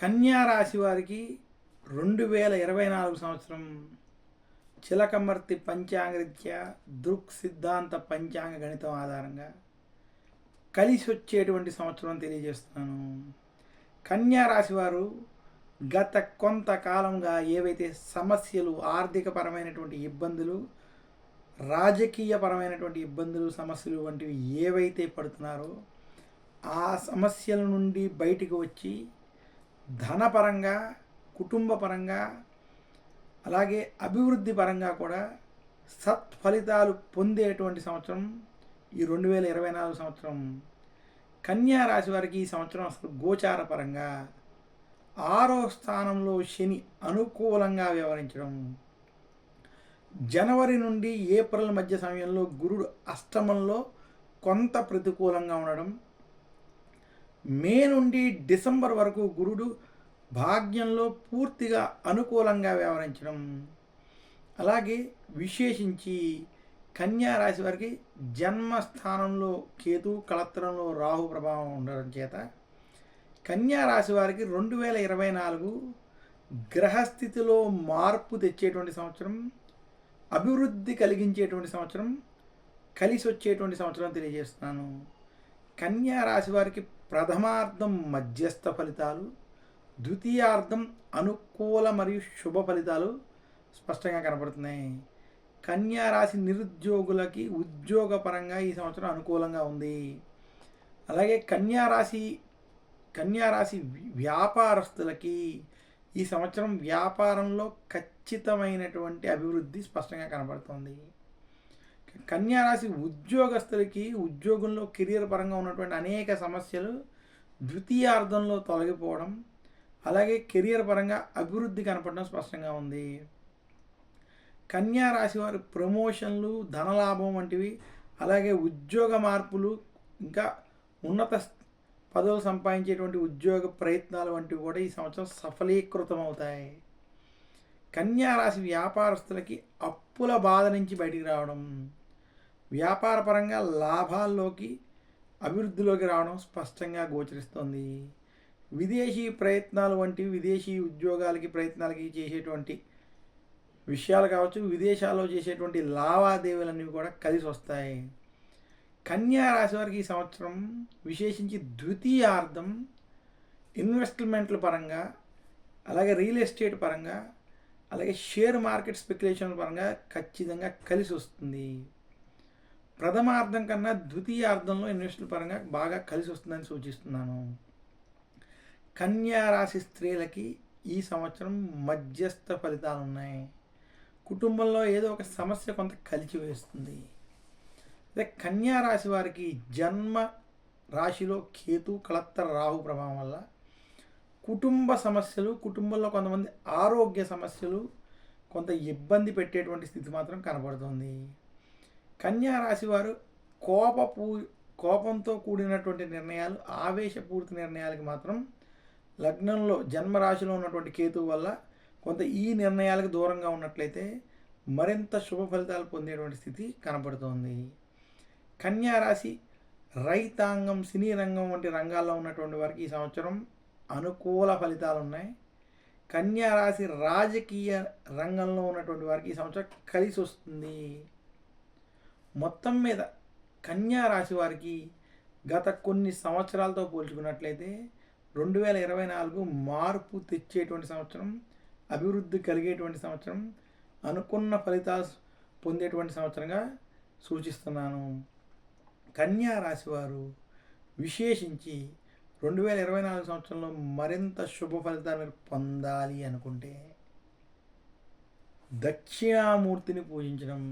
కన్యా రాశి వారికి 2024 సంవత్సరం చిలకమర్తి పంచాంగరీత్యా దృక్ సిద్ధాంత పంచాంగ గణితం ఆధారంగా కలిసి వచ్చేటువంటి సంవత్సరం తెలియజేస్తున్నాను. కన్యా రాశి వారు గత కొంతకాలంగా ఏవైతే సమస్యలు, ఆర్థికపరమైనటువంటి ఇబ్బందులు, రాజకీయపరమైనటువంటి ఇబ్బందులు, సమస్యలు వంటివి ఏవైతే పడుతున్నారో ఆ సమస్యల నుండి బయటికి వచ్చి ధనపరంగా, కుటుంబపరంగా, అలాగే అభివృద్ధి పరంగా కూడా సత్ఫలితాలు పొందేటువంటి సంవత్సరం ఈ 2024 సంవత్సరం. కన్యా రాశి వారికి ఈ సంవత్సరం అసలు గోచార పరంగా 6వ స్థానంలో శని అనుకూలంగా వ్యవహరించడం, జనవరి నుండి ఏప్రిల్ మధ్య సమయంలో గురుడు అష్టమంలో కొంత ప్రతికూలంగా ఉండడం, మే నుండి డిసెంబర్ వరకు గురుడు భాగ్యంలో పూర్తిగా అనుకూలంగా వ్యవహరించడం, అలాగే విశేషించి కన్యా రాశి వారికి జన్మస్థానంలో కేతు, కళత్రంలో రాహు ప్రభావం ఉండడం చేత కన్యా రాశి వారికి 2024 గ్రహస్థితిలో మార్పు తెచ్చేటువంటి సంవత్సరం, అభివృద్ధి కలిగించేటువంటి సంవత్సరం, కలిసి వచ్చేటువంటి సంవత్సరం తెలియజేస్తున్నాను. కన్యా రాశి వారికి ప్రథమార్థం మధ్యస్థ ఫలితాలు, ద్వితీయార్థం అనుకూల మరియు శుభ ఫలితాలు స్పష్టంగా కనపడుతున్నాయి. కన్యా రాశి నిరుద్యోగులకి ఉద్యోగపరంగా ఈ సంవత్సరం అనుకూలంగా ఉంది. అలాగే కన్యా రాశి వ్యాపారస్తులకి ఈ సంవత్సరం వ్యాపారంలో ఖచ్చితమైనటువంటి అభివృద్ధి స్పష్టంగా కనపడుతుంది. కన్యా రాశి ఉద్యోగస్తులకి ఉద్యోగంలో కెరియర్ పరంగా ఉన్నటువంటి అనేక సమస్యలు ద్వితీయార్థంలో తొలగిపోవడం, అలాగే కెరియర్ పరంగా అభివృద్ధి కనపడడం స్పష్టంగా ఉంది. కన్యా రాశి వారి ప్రమోషన్లు, ధనలాభం వంటివి, అలాగే ఉద్యోగ మార్పులు, ఇంకా ఉన్నత పదవులు సంపాదించేటువంటి ఉద్యోగ ప్రయత్నాలు వంటివి కూడా ఈ సంవత్సరం సఫలీకృతం అవుతాయి. కన్యా రాశి వ్యాపారస్తులకి అప్పుల బాధ నుంచి బయటికి రావడం, వ్యాపార పరంగా లాభాల్లోకి, అభివృద్ధిలోకి రావడం స్పష్టంగా గోచరిస్తుంది. విదేశీ ప్రయత్నాలు వంటివి, విదేశీ ఉద్యోగాలకి ప్రయత్నాలకి చేసేటువంటి విషయాలు కావచ్చు, విదేశాల్లో చేసేటువంటి లావాదేవీలన్నీ కూడా కలిసి వస్తాయి. కన్యా రాశి వారికి ఈ సంవత్సరం విశేషించి ద్వితీయార్థం ఇన్వెస్ట్మెంట్ల పరంగా, అలాగే రియల్ ఎస్టేట్ పరంగా, అలాగే షేర్ మార్కెట్ స్పెక్యులేషన్ పరంగా ఖచ్చితంగా కలిసి వస్తుంది. ప్రథమార్థం కన్నా ద్వితీయార్థంలో ఇన్వెస్ట్మెంట్ పరంగా బాగా కలిసి వస్తుందని సూచిస్తున్నాను. కన్యా రాశి స్త్రీలకి ఈ సంవత్సరం మధ్యస్థ ఫలితాలు ఉన్నాయి. కుటుంబంలో ఏదో ఒక సమస్య కొంత కలిచివేస్తుంది. అదే కన్యా రాశి వారికి జన్మ రాశిలో కేతు, కళత్ర, రాహు ప్రభావం వల్ల కుటుంబ సమస్యలు, కుటుంబంలో కొంతమంది ఆరోగ్య సమస్యలు కొంత ఇబ్బంది పెట్టేటువంటి స్థితి మాత్రం కనబడుతుంది. కన్యా రాశి వారు కోపంతో కూడినటువంటి నిర్ణయాలు, ఆవేశపూరిత నిర్ణయాలకి మాత్రం లగ్నంలో జన్మరాశిలో ఉన్నటువంటి కేతువు వల్ల కొంత ఈ నిర్ణయాలకు దూరంగా ఉన్నట్లయితే మరింత శుభ ఫలితాలు పొందేటువంటి స్థితి కనబడుతోంది. కన్యా రాశి రైతాంగం, సినీ రంగం వంటి రంగాల్లో ఉన్నటువంటి వారికి ఈ సంవత్సరం అనుకూల ఫలితాలు ఉన్నాయి. కన్యా రాశి రాజకీయ రంగంలో ఉన్నటువంటి వారికి ఈ సంవత్సరం కలిసి వస్తుంది. మొత్తం మీద కన్యా రాశి వారికి గత కొన్ని సంవత్సరాలతో పోల్చుకున్నట్లయితే 2024 మార్పు తెచ్చేటువంటి సంవత్సరం, అభివృద్ధి కలిగేటువంటి సంవత్సరం, అనుకున్న ఫలితాలు పొందేటువంటి సంవత్సరంగా సూచిస్తున్నాను. కన్యా రాశి వారు విశేషించి 2024 సంవత్సరంలో మరింత శుభ ఫలితాలు పొందాలి అనుకుంటే దక్షిణామూర్తిని పూజించడం,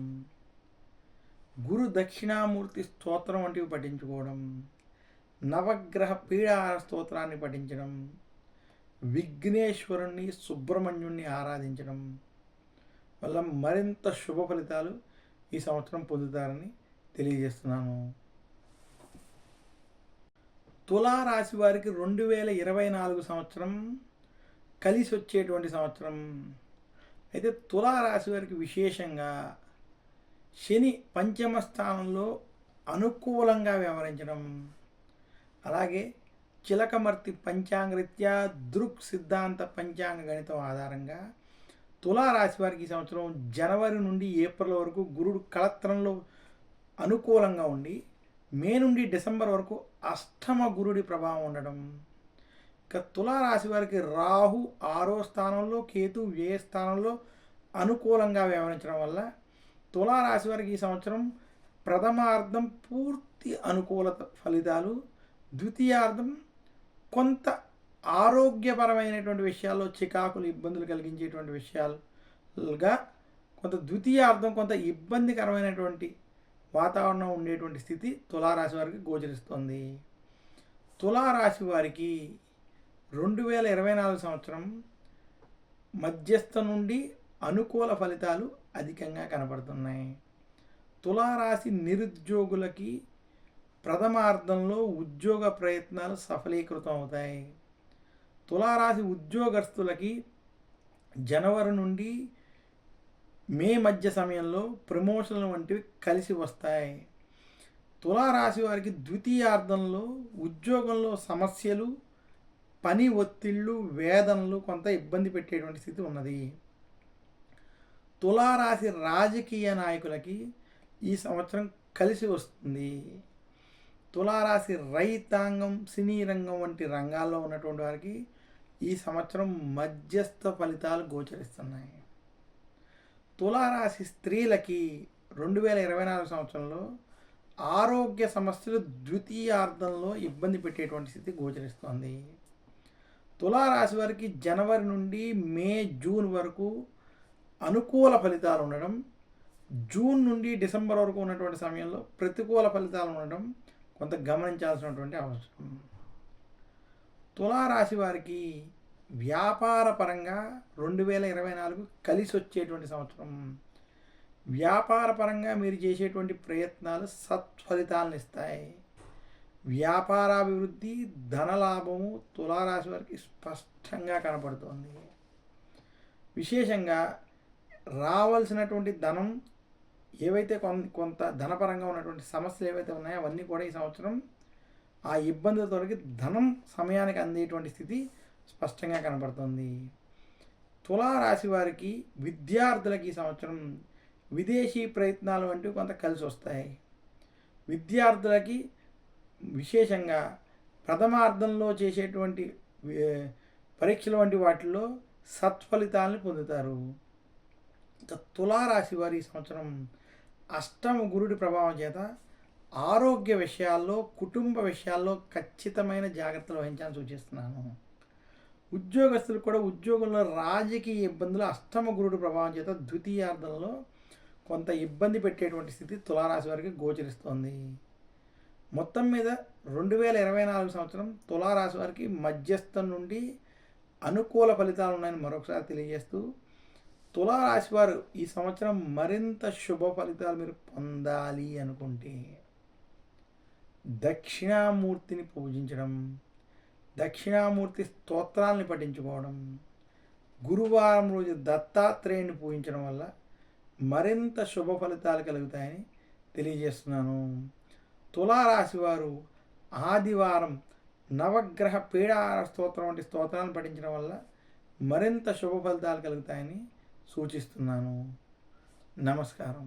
గురు దక్షిణామూర్తి స్తోత్రం వంటివి పఠించుకోవడం, నవగ్రహ పీడాహార స్తోత్రాన్ని పఠించడం, విఘ్నేశ్వరుణ్ణి, సుబ్రహ్మణ్యుణ్ణి ఆరాధించడం వల్ల మరింత శుభ ఫలితాలు ఈ సంవత్సరం పొందుతారని తెలియజేస్తున్నాను. తులారాశి వారికి 2024 సంవత్సరం కలిసి వచ్చేటువంటి సంవత్సరం. అయితే తులారాశి వారికి విశేషంగా శని పంచమ స్థానంలో అనుకూలంగా వ్యవహరించడం, అలాగే చిలకమర్తి పంచాంగరీత్యా దృక్ సిద్ధాంత పంచాంగ గణితం ఆధారంగా తులారాశి వారికి ఈ సంవత్సరం జనవరి నుండి ఏప్రిల్ వరకు గురుడు కళత్రంలో అనుకూలంగా ఉండి మే నుండి డిసెంబర్ వరకు అష్టమ గురుడి ప్రభావం ఉండడం. ఇక తులారాశి వారికి రాహు 6వ స్థానంలో, కేతు వ్యయ స్థానంలో అనుకూలంగా వ్యవహరించడం వల్ల తులారాశి వారికి ఈ సంవత్సరం ప్రథమార్థం పూర్తి అనుకూలత ఫలితాలు, ద్వితీయార్థం కొంత ఆరోగ్యపరమైనటువంటి విషయాల్లో చికాకులు, ఇబ్బందులు కలిగించేటువంటి విషయాలుగా, కొంత ద్వితీయార్థం కొంత ఇబ్బందికరమైనటువంటి వాతావరణం ఉండేటువంటి స్థితి తులారాశి వారికి గోచరిస్తుంది. తులారాశి వారికి 2024 సంవత్సరం మధ్యస్థ నుండి అనుకూల ఫలితాలు అధికంగా కనపడుతున్నాయి. తులారాశి నిరుద్యోగులకి ప్రథమార్థంలో ఉద్యోగ ప్రయత్నాలు సఫలీకృతం అవుతాయి. తులారాశి ఉద్యోగస్తులకి జనవరి నుండి మే మధ్య సమయంలో ప్రమోషన్లు వంటివి కలిసి వస్తాయి. తులారాశి వారికి ద్వితీయార్థంలో ఉద్యోగంలో సమస్యలు, పని ఒత్తిళ్ళు, వేదనలు కొంత ఇబ్బంది పెట్టేటువంటి స్థితి ఉన్నది. తులారాశి రాజకీయ నాయకులకి ఈ సంవత్సరం కలిసి వస్తుంది. తులారాశి రైతాంగం, సినీ రంగం వంటి రంగాల్లో ఉన్నటువంటి వారికి ఈ సంవత్సరం మధ్యస్థ ఫలితాలు గోచరిస్తున్నాయి. తులారాశి స్త్రీలకి 2024 సంవత్సరంలో ఆరోగ్య సమస్యలు ద్వితీయార్థంలో ఇబ్బంది పెట్టేటువంటి స్థితి గోచరిస్తోంది. తులారాశి వారికి జనవరి నుండి మే, జూన్ వరకు అనుకూల ఫలితాలు ఉండడం, జూన్ నుండి డిసెంబర్ వరకు ఉన్నటువంటి సమయంలో ప్రతికూల ఫలితాలు ఉండడం కొంత గమనించాల్సినటువంటి అవసరం. తులారాశి వారికి వ్యాపార పరంగా 2024 కలిసి వచ్చేటువంటి సంవత్సరం. వ్యాపార పరంగా మీరు చేసేటువంటి ప్రయత్నాలు సత్ఫలితాలను ఇస్తాయి. వ్యాపారాభివృద్ధి, ధనలాభము తులారాశి వారికి స్పష్టంగా కనపడుతోంది. విశేషంగా రావాల్సినటువంటి ధనం ఏవైతే కొంత ధనపరంగా ఉన్నటువంటి సమస్యలు ఏవైతే ఉన్నాయో అవన్నీ కూడా ఈ సంవత్సరం ఆ ఇబ్బందుల తొలగి ధనం సమయానికి అందేటువంటి స్థితి స్పష్టంగా కనపడుతుంది. తులారాశి వారికి విద్యార్థులకి ఈ సంవత్సరం విదేశీ ప్రయత్నాలు వంటివి కొంత కలిసి వస్తాయి. విద్యార్థులకి విశేషంగా ప్రథమార్థంలో చేసేటువంటి పరీక్షల వంటి వాటిల్లో సత్ఫలితాలను పొందుతారు. తులారాశి వారి ఈ సంవత్సరం అష్టమ గురుడి ప్రభావం చేత ఆరోగ్య విషయాల్లో, కుటుంబ విషయాల్లో ఖచ్చితమైన జాగ్రత్తలు వహించాలని సూచిస్తున్నాను. ఉద్యోగస్తులు కూడా ఉద్యోగంలో రాజకీయ ఇబ్బందులు అష్టమ గురుడి ప్రభావం చేత ద్వితీయార్థంలో కొంత ఇబ్బంది పెట్టేటువంటి స్థితి తులారాశి వారికి గోచరిస్తోంది. మొత్తం మీద 2024 సంవత్సరం తులారాశి వారికి మధ్యస్థం నుండి అనుకూల ఫలితాలు ఉన్నాయని మరొకసారి తెలియజేస్తూ, తులారాశి వారు ఈ సంవత్సరం మరింత శుభ ఫలితాలు మీరు పొందాలి అనుకుంటే దక్షిణామూర్తిని పూజించడం, దక్షిణామూర్తి స్తోత్రాలని పఠించుకోవడం, గురువారం రోజు దత్తాత్రేయుని పూజించడం వల్ల మరింత శుభ ఫలితాలు కలుగుతాయని తెలియజేస్తున్నాను. తులారాశి వారు ఆదివారం నవగ్రహ పీడార స్తోత్రం వంటి స్తోత్రాలను పఠించడం వల్ల మరింత శుభ ఫలితాలు కలుగుతాయని సూచిస్తున్నాను. నమస్కారం.